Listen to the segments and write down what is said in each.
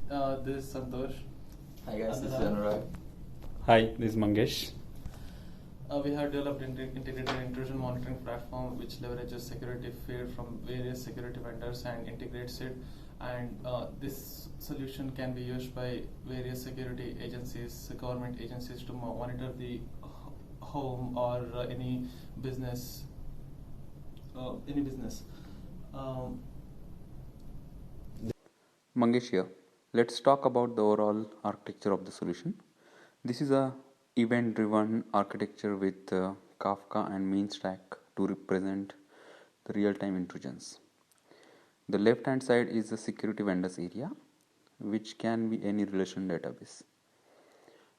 This is Santosh. Hi guys, this is Anurag. Anurag. Hi, this is Mangesh. We have developed integrated intrusion monitoring platform which leverages security feed from various security vendors and integrates it. And this solution can be used by various security agencies, government agencies to monitor the home or any business. Um, Mangesh here. Let's talk about the overall architecture of the solution. This is a event-driven architecture with Kafka and mean stack to represent the real-time intrusions. The left-hand side is the security vendors area, which can be any relation database.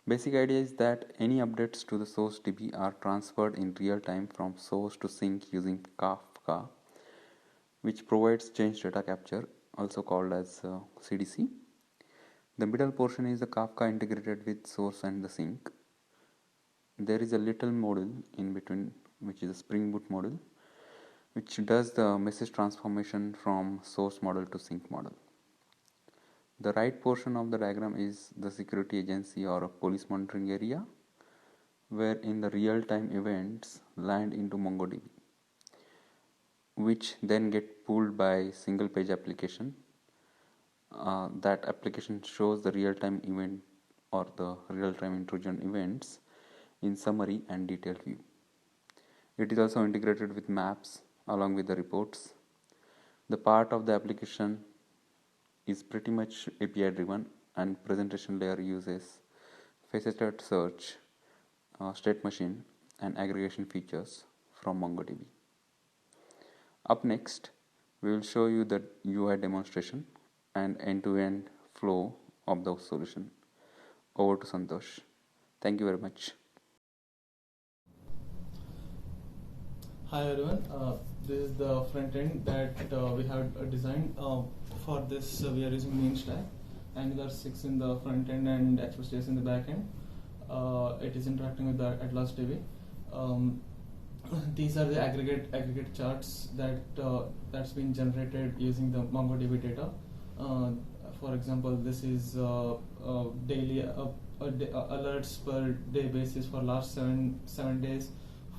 Basic idea is that any updates to the source DB are transferred in real time from source to sink using Kafka, which provides change data capture, also called as CDC. The middle portion is the Kafka integrated with source and the sink. There is a little module in between, which is a Spring Boot module, which does the message transformation from source model to sink model. The right portion of the diagram is the security agency or a police monitoring area, where in the real-time events land into MongoDB, which then get pulled by single page application. That application shows the real-time event or the real-time intrusion events in summary and detailed view. It is also integrated with maps along with the reports. The part of the application is pretty much API driven, and presentation layer uses faceted search, state machine and aggregation features from MongoDB. Up next, we will show you the UI demonstration and end-to-end flow of the solution. Over to Santosh. Thank you very much. Hi everyone, this is the front end that we have designed. For this we are using mean stack, Angular 6 in the front end and Express.js in the back end. It is interacting with the Atlas DB. These are the aggregate charts that's been generated using the MongoDB data. For example, this is daily alerts per day basis for last seven days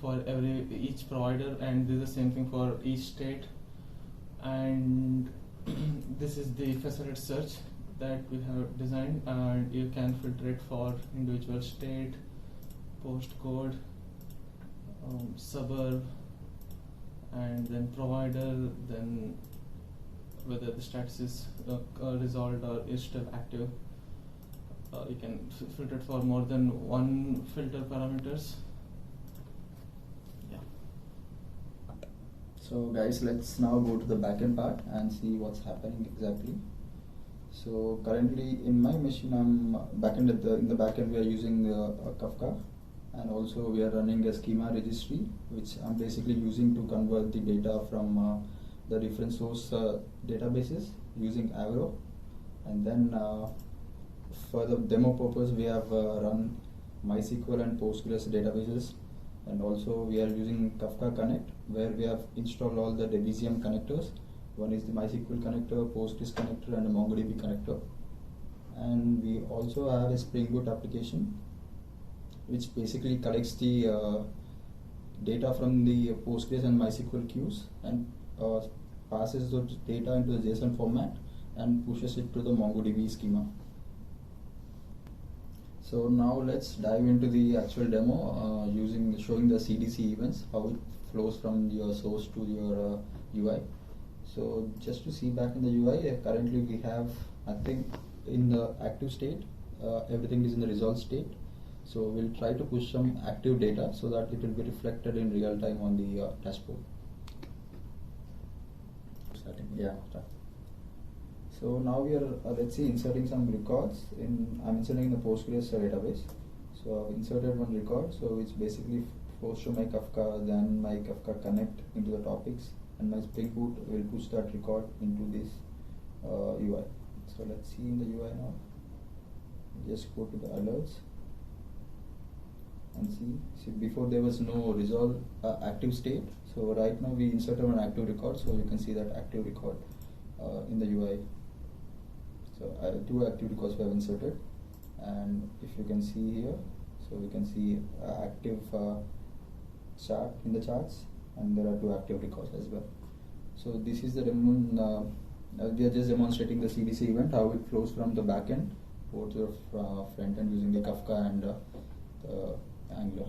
for each provider, and this is the same thing for each state. And this is the faceted search that we have designed, and you can filter it for individual state, postcode, suburb, and then provider, then whether the status is resolved or is still active. You can filter it for more than one filter parameters. So guys, let's now go to the backend part and see what's happening exactly. So currently in my machine, I'm in the backend we are using Kafka, and also we are running a schema registry, which I'm basically using to convert the data from the different source databases using Avro. And then for the demo purpose, we have run MySQL and Postgres databases, and also we are using Kafka Connect, where we have installed all the Debezium connectors. One is the MySQL connector, Postgres connector, and a MongoDB connector. And we also have a Spring Boot application, which basically collects the data from the Postgres and MySQL queues and passes the data into the JSON format and pushes it to the MongoDB schema. So now let's dive into the actual demo showing the CDC events, how it flows from your source to your UI. So just to see back in the UI, currently we have nothing in the active state, everything is in the resolved state. So we'll try to push some active data so that it will be reflected in real time on the dashboard. Start. So now we are let's see, inserting some records. I'm inserting the Postgres database. So I've inserted one record. So it's basically forced to my Kafka, then my Kafka Connect into the topics, and my Spring Boot will push that record into this UI. So let's see in the UI now. Just go to the alerts and see before there was no resolve active state. So right now we inserted an active record, so you can see that active record in the UI. So two active records we have inserted, and if you can see here, so we can see active chart in the charts, and there are two active records as well. So this is the we are just demonstrating the CDC event, how it flows from the backend over to the front end using the Kafka and the Angular.